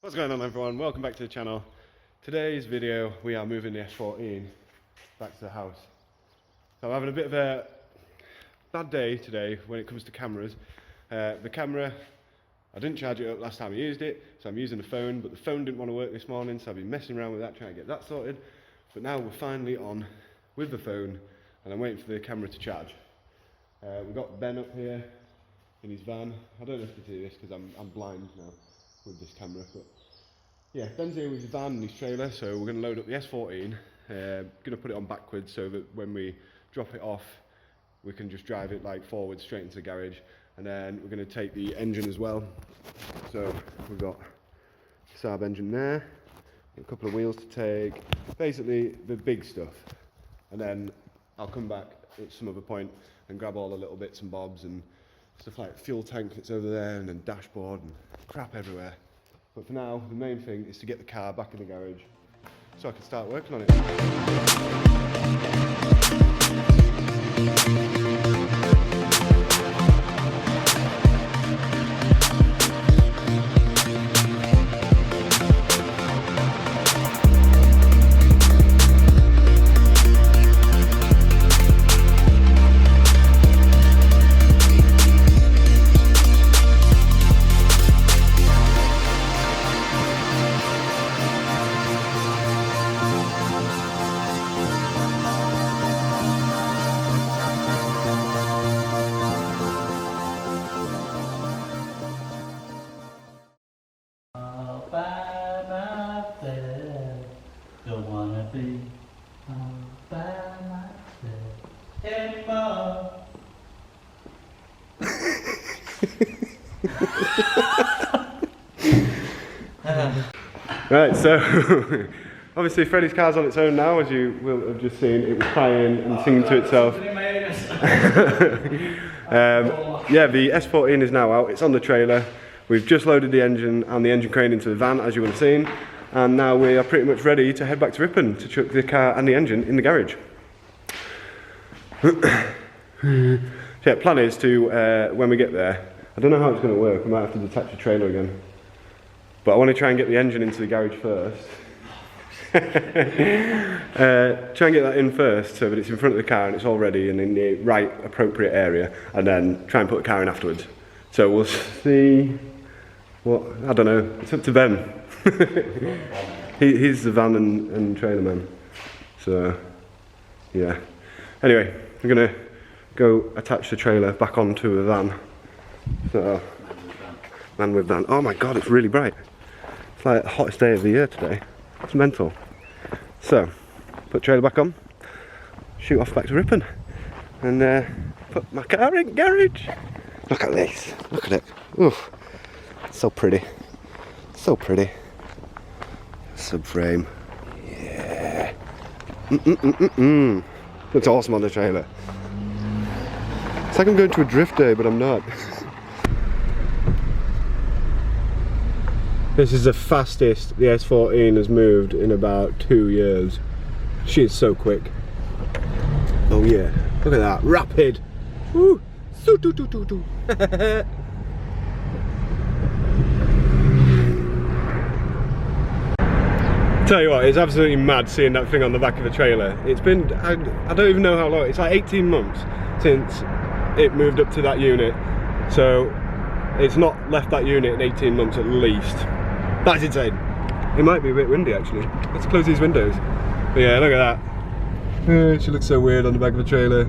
What's going on, everyone? Welcome back to the channel. Today's video, we are moving the S14 back to the house. So I'm having a bit of a bad day today when it comes to cameras. The camera, I didn't charge it up last time I used it, so I'm using the phone, but the phone didn't want to work this morning, so I've been messing around with that, trying to get that sorted. But now we're finally on with the phone, and I'm waiting for the camera to charge. We've got Ben up here in his van. I don't know if you can see this because I'm blind now with this camera, but yeah, Ben's here with his van and his trailer, so we're going to load up the S14, going to put it on backwards so that when we drop it off we can just drive it like forward straight into the garage, and then we're going to take the engine as well. So we've got the Saab engine there, a couple of wheels to take, basically the big stuff, and then I'll come back at some other point and grab all the little bits and bobs and stuff like fuel tank that's over there, and then dashboard and crap everywhere. But for now, the main thing is to get the car back in the garage so I can start working on it. Don't wanna be all by myself anymore. Right, so obviously Freddie's car's on its own now, as you will have just seen. It was crying and singing to itself. Yeah, the S14 is now out. It's on the trailer. We've just loaded the engine and the engine crane into the van, as you would have seen, and now we are pretty much ready to head back to Ripon to chuck the car and the engine in the garage. So yeah, plan is to, when we get there, I don't know how it's going to work, we might have to detach the trailer again, but I want to try and get the engine into the garage first. Try and get that in first so that it's in front of the car and it's all ready and in the right appropriate area, and then try and put the car in afterwards. So we'll see. Well, I don't know, it's up to Ben. He's the van and trailer man. So, yeah. Anyway, I'm going to go attach the trailer back onto the van. So, man with van. Oh my god, it's really bright. It's like the hottest day of the year today. It's mental. So, put the trailer back on, shoot off back to Ripon, and put my car in garage. Look at this, look at it. Oof. So pretty, so pretty. Subframe, yeah. Looks awesome on the trailer. It's like I'm going to a drift day, but I'm not. This is the fastest the S14 has moved in about 2 years. She is so quick. Oh yeah, look at that, rapid. Woo! Tell you what, it's absolutely mad seeing that thing on the back of the trailer. It's been, I don't even know how long, it's like 18 months since it moved up to that unit. So it's not left that unit in 18 months at least. That's insane. It might be a bit windy actually. Let's close these windows. But yeah, look at that. She looks so weird on the back of the trailer.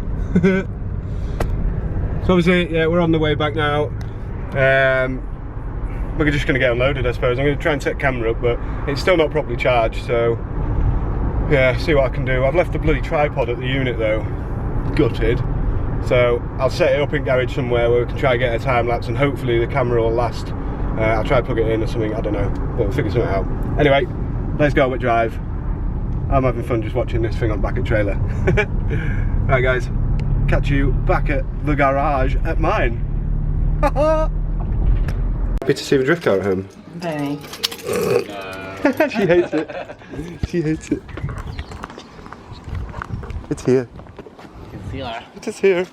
So obviously, yeah, we're on the way back now. We're just going to get unloaded, I suppose. I'm going to try and set the camera up, but it's still not properly charged, so yeah, see what I can do. I've left the bloody tripod at the unit though, gutted. So I'll set it up in garage somewhere where we can try and get a time lapse, and hopefully the camera will last. I'll try and plug it in or something, I don't know, but we'll figure something out. Anyway, let's go on a drive. I'm having fun just watching this thing on the back of the trailer. Right guys, catch you back at the garage at mine. Happy to see the drift car at home. Very. She hates it. She hates it. It's here. You can feel her. It is here.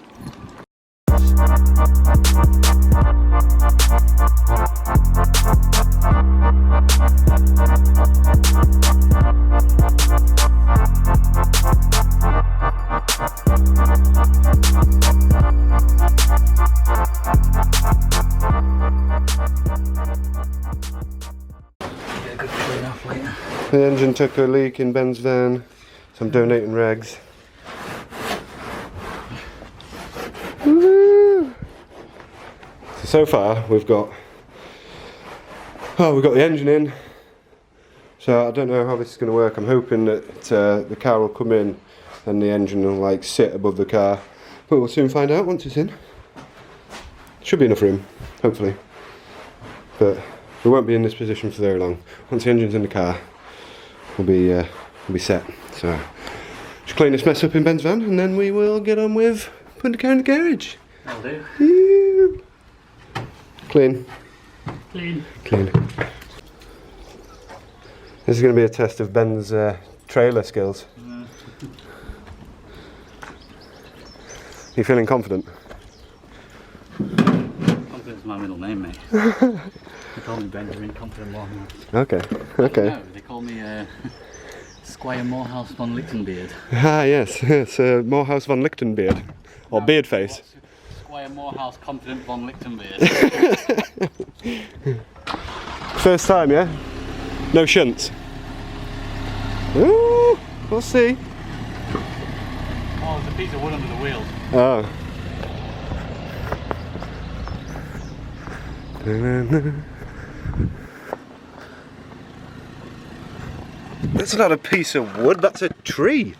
later. The engine took a leak in Ben's van, so I'm donating rags. Woo! So far we've got the engine in, so I don't know how this is going to work. I'm hoping that the car will come in and the engine will like sit above the car, but we'll soon find out once it's in. Should be enough room, hopefully, but we won't be in this position for very long. Once the engine's in the car, we'll be set. So just clean this mess up in Ben's van, and then we will get on with putting the car in the garage. That'll do. Ew. Clean. Clean. Clean. This is going to be a test of Ben's trailer skills. You feeling confident? Confident's my middle name, mate. They call me Benjamin Confident Morehouse. Okay, okay. No, they call me Squire Morehouse von Lichtenbeard. Ah, yes, yes, Morehouse von Lichtenbeard. Or No, Beardface. Squire Morehouse Confident von Lichtenbeard. First time, yeah? No shunts? Ooh, we'll see. Oh, there's a piece of wood under the wheels. Oh. That's not a piece of wood, that's a tree.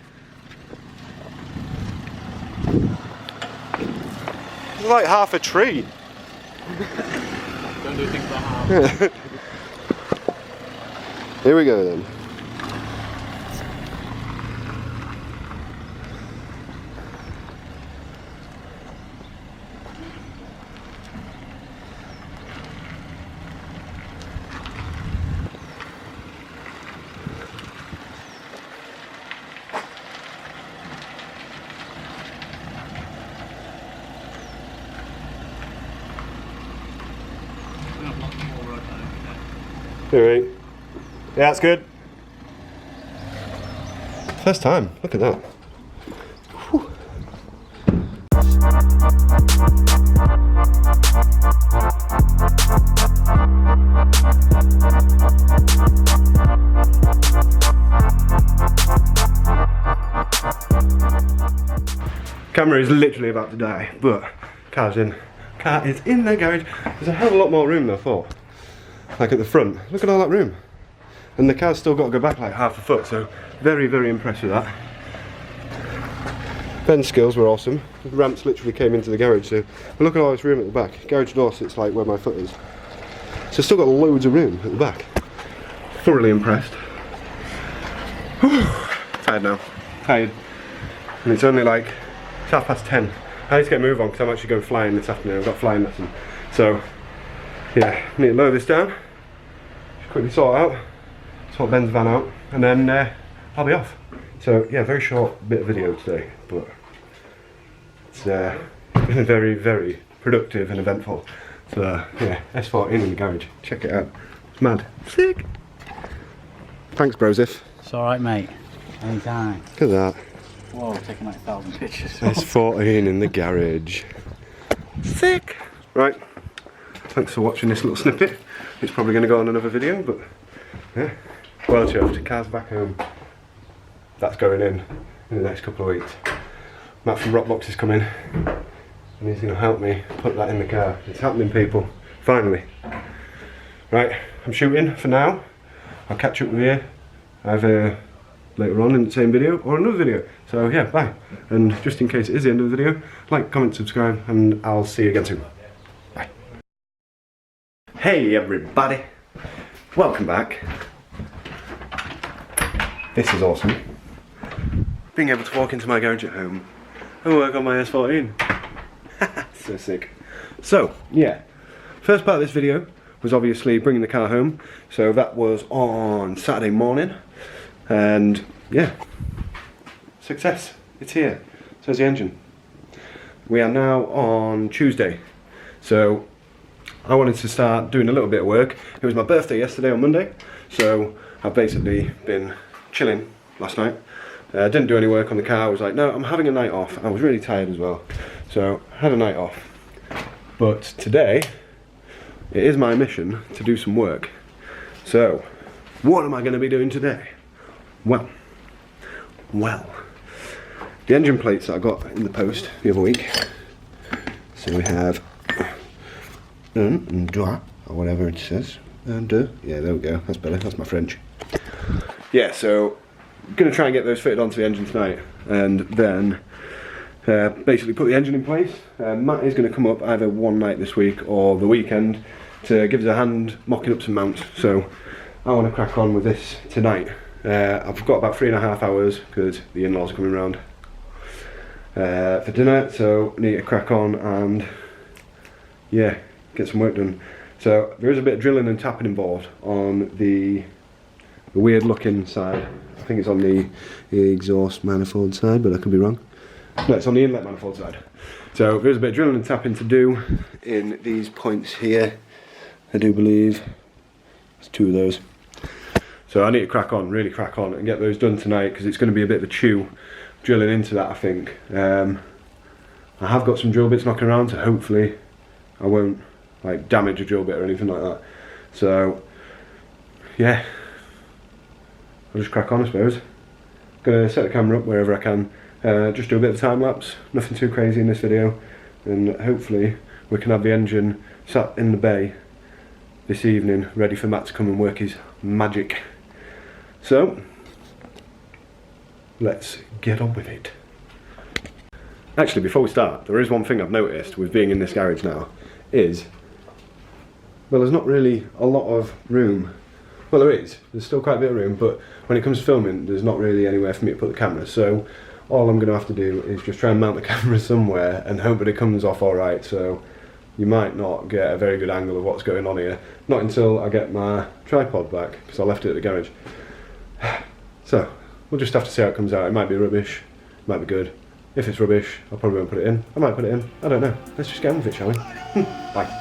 It's like half a tree. Don't do things that hard. Here we go then. Alright. Yeah, that's good. First time, look at that. Whew. Camera is literally about to die, but car's in. Car is in the garage. There's a hell of a lot more room than I thought. Like at the front, look at all that room. And the car's still got to go back like half a foot, so very, very impressed with that. Ben's skills were awesome. The ramps literally came into the garage, so look at all this room at the back. Garage door sits like where my foot is. So still got loads of room at the back. Thoroughly impressed. Tired now. Tired. And it's only like, it's 10:30. I need to get a move on because I'm actually going flying this afternoon. I've got a flying lesson. So, yeah, I need to lower this down. Just quickly sort Ben's van out, and then I'll be off. So, yeah, very short bit of video today, but it's been very, very productive and eventful. So, yeah, S14 in the garage. Check it out. It's mad. Sick. Thanks, Brosif. It's alright, mate. Anytime. Look at that. Whoa, taking like 1,000 pictures. S14 in the garage. Sick. Right. Thanks for watching this little snippet. It's probably going to go on another video, but yeah. Well chuffed. Car's back home. That's going in the next couple of weeks. Matt from Rockbox is coming, and he's going to help me put that in the car. It's happening, people. Finally. Right. I'm shooting for now. I'll catch up with you either later on in the same video or another video. So yeah, bye. And just in case it is the end of the video, like, comment, subscribe, and I'll see you again soon. Bye. Hey everybody, welcome back. This is awesome. Being able to walk into my garage at home and work on my S14. So sick. So yeah, first part of this video was obviously bringing the car home. So that was on Saturday morning, and yeah, success. It's here. So is the engine. We are now on Tuesday, so I wanted to start doing a little bit of work. It was my birthday yesterday on Monday, so I've basically been chilling last night. Didn't do any work on the car. I was like, no, I'm having a night off. I was really tired as well, so I had a night off. But today, it is my mission to do some work. So, what am I going to be doing today? Well, the engine plates that I got in the post the other week. So we have or whatever it says. Yeah, there we go. That's better. That's my French. Yeah, so I'm going to try and get those fitted onto the engine tonight, and then basically put the engine in place. Matt is going to come up either one night this week or the weekend to give us a hand mocking up some mounts. So I want to crack on with this tonight. I've got about 3.5 hours because the in-laws are coming round for dinner, so I need to crack on and yeah, get some work done. So there is a bit of drilling and tapping involved on the weird looking side. I think it's on the exhaust manifold side, but I could be wrong. No, it's on the inlet manifold side. So there's a bit of drilling and tapping to do in these points here, I do believe. There's 2 of those. So I need to crack on, really crack on and get those done tonight, because it's going to be a bit of a chew drilling into that, I think. I have got some drill bits knocking around, so hopefully I won't like damage a drill bit or anything like that. So yeah, I'll just crack on, I suppose. Gonna set the camera up wherever I can, just do a bit of time lapse, nothing too crazy in this video, and hopefully we can have the engine sat in the bay this evening ready for Matt to come and work his magic. So let's get on with it. Actually, before we start, there is one thing I've noticed with being in this garage now, is, well, there's not really a lot of room. Well, there's still quite a bit of room, but when it comes to filming, there's not really anywhere for me to put the camera. So all I'm going to have to do is just try and mount the camera somewhere and hope that it comes off alright. So you might not get a very good angle of what's going on here, not until I get my tripod back, because I left it at the garage. So we'll just have to see how it comes out. It might be rubbish, it might be good. If it's rubbish, I probably won't put it in. I might put it in, I don't know. Let's just get on with it, shall we? Bye.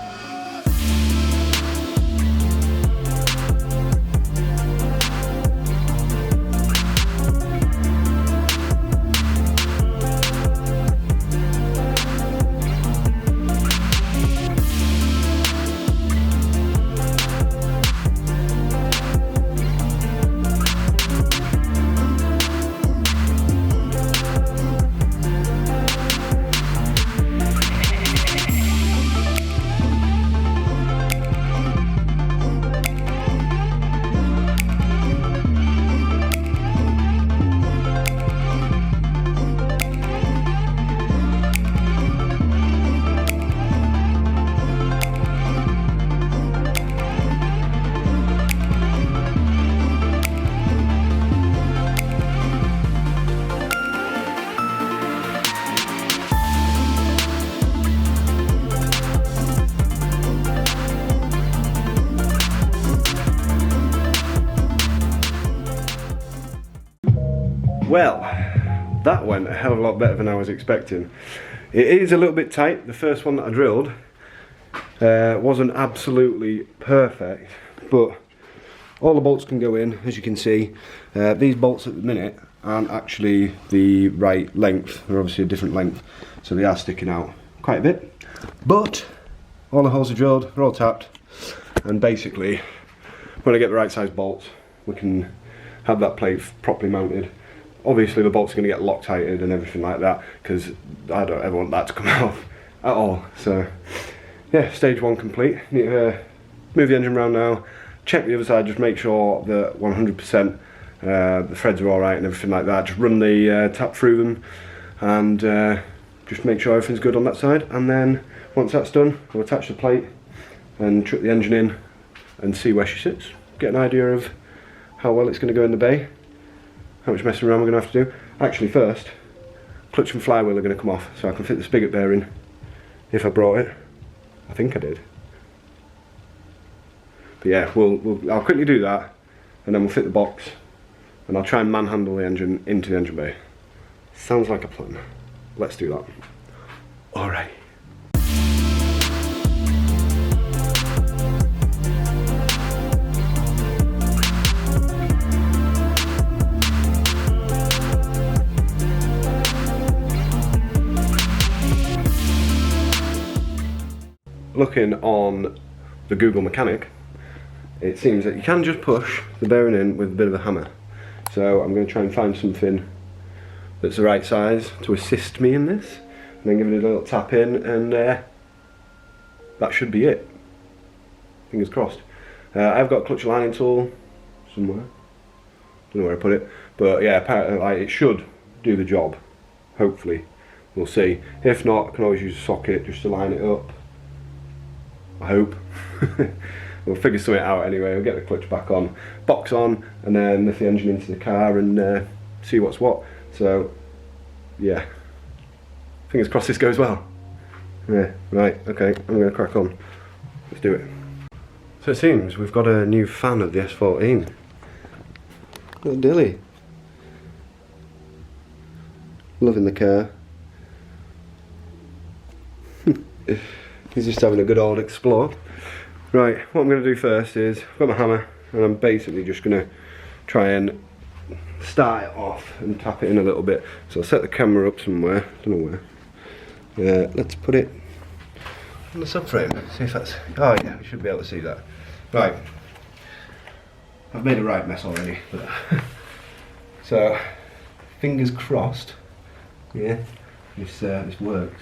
Well, that went a hell of a lot better than I was expecting. It is a little bit tight. The first one that I drilled wasn't absolutely perfect, but all the bolts can go in, as you can see. These bolts at the minute aren't actually the right length. They're obviously a different length, so they are sticking out quite a bit. But all the holes are drilled, they're all tapped, and basically when I get the right size bolts, we can have that plate properly mounted. Obviously the bolts are going to get Loctited and everything like that, because I don't ever want that to come off at all. So yeah, stage 1 complete. Need to move the engine around now, check the other side, just make sure that 100% the threads are alright and everything like that. Just run the tap through them and just make sure everything's good on that side, and then once that's done, we'll attach the plate and chuck the engine in and see where she sits. Get an idea of how well it's going to go in the bay, how much messing around we're going to have to do. Actually first, clutch and flywheel are going to come off so I can fit the spigot bearing if I brought it. I think I did. But yeah, I'll quickly do that, and then we'll fit the box, and I'll try and manhandle the engine into the engine bay. Sounds like a plan. Let's do that. Alright. Looking on the Google Mechanic, it seems that you can just push the bearing in with a bit of a hammer. So I'm going to try and find something that's the right size to assist me in this, and then give it a little tap in, and that should be it. Fingers crossed. I've got a clutch aligning tool somewhere. Don't know where I put it, but yeah, apparently it should do the job. Hopefully, we'll see. If not, I can always use a socket just to line it up. I hope. We'll figure something out anyway. We'll get the clutch back on, box on, and then lift the engine into the car and see what's what. So, yeah. Fingers crossed this goes well. Yeah, right, okay, I'm going to crack on. Let's do it. So it seems we've got a new fan of the S14. Little Dilly. Loving the car. He's just having a good old explore. Right, what I'm going to do first is, I've got my hammer, and I'm basically just going to try and start it off and tap it in a little bit. So I'll set the camera up somewhere, don't know where. Let's put it on the subframe, see if that's, oh yeah, we should be able to see that. Right, I've made a right mess already, but so fingers crossed, yeah, this works.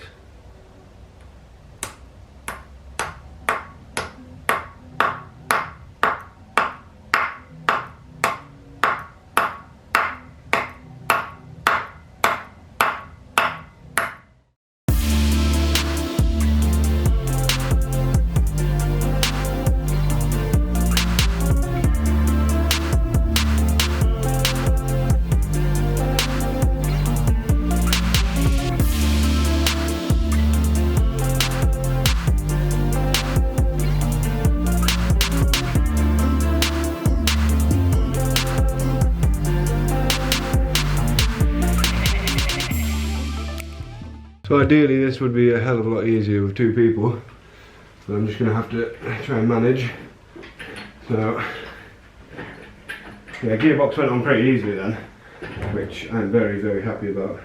So ideally this would be a hell of a lot easier with two people, but I'm just going to have to try and manage. So yeah, gearbox went on pretty easily then, which I'm very, very happy about.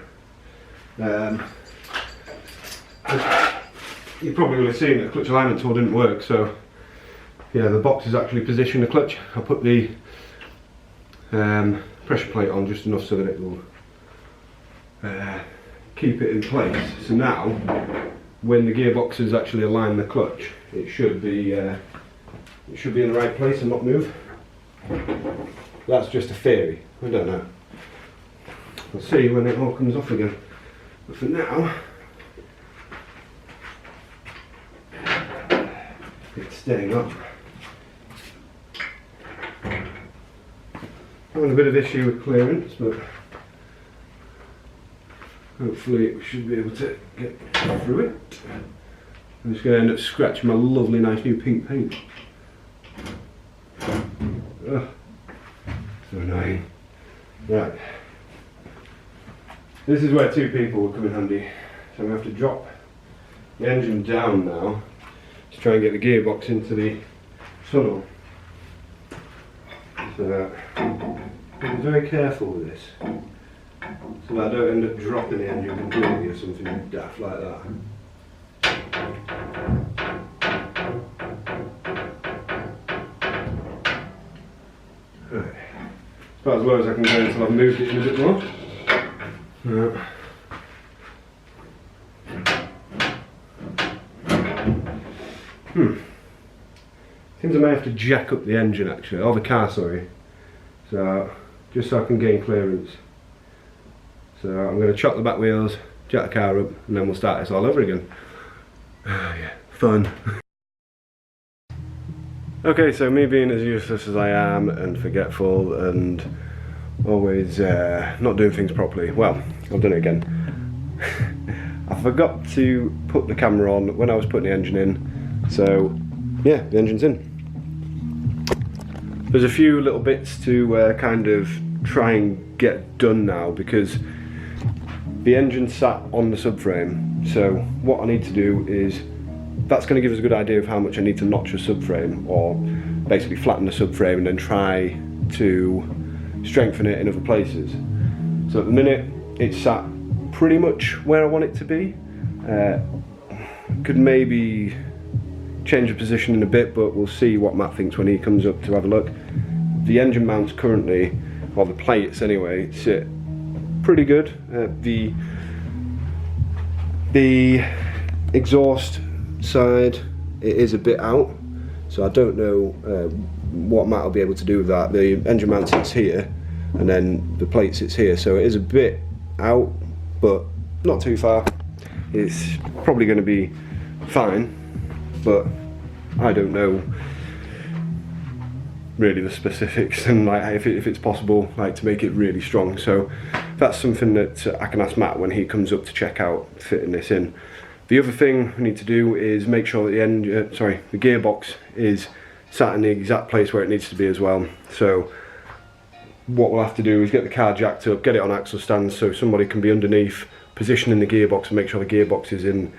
You probably will have seen that the clutch alignment tool didn't work, so yeah, the box is actually positioning the clutch. I put the pressure plate on just enough so that it will keep it in place. So now, when the gearbox is actually aligned the clutch, it should be in the right place and not move. That's just a theory. I don't know. We'll see when it all comes off again. But for now, it's staying up. Having a bit of issue with clearance, but hopefully we should be able to get through it. I'm just going to end up scratching my lovely nice new pink paint. Ugh, so annoying. Right. This is where two people will come in handy. So I'm going to have to drop the engine down now to try and get the gearbox into the tunnel. So be very careful with this, so that I don't end up dropping the engine completely or something daft like that. Right. It's about as low as I can go until I've moved it in a bit more. Seems I may have to jack up the engine actually, or the car, sorry. So, just so I can gain clearance. So I'm going to chop the back wheels, jack the car up, and then we'll start this all over again. Yeah, fun. Okay, so me being as useless as I am and forgetful and always not doing things properly, well, I've done it again. I forgot to put the camera on when I was putting the engine in, so yeah, the engine's in. There's a few little bits to kind of try and get done now because the engine's sat on the subframe, so what I need to do is, that's going to give us a good idea of how much I need to notch a subframe, or basically flatten the subframe and then try to strengthen it in other places. So at the minute it's sat pretty much where I want it to be. Could maybe change the position in a bit, but we'll see what Matt thinks when he comes up to have a look. The engine mounts currently, or the plates anyway, sit pretty good. The exhaust side, it is a bit out, so I don't know what Matt will be able to do with that. The engine mount sits here, and then the plate sits here, so it is a bit out, but not too far. It's probably going to be fine, but I don't know really the specifics and like if it's possible like to make it really strong. So that's something that I can ask Matt when he comes up to check out fitting this in. The other thing we need to do is make sure that the gearbox is sat in the exact place where it needs to be as well. So what we'll have to do is get the car jacked up, get it on axle stands so somebody can be underneath, positioning the gearbox and make sure the gearbox is in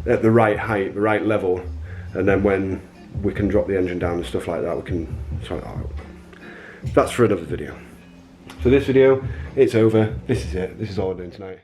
at the right height, the right level, and then when we can drop the engine down and stuff like that, we can sort that out. That's for another video. So this video, it's over. This is it. This is all we're doing tonight.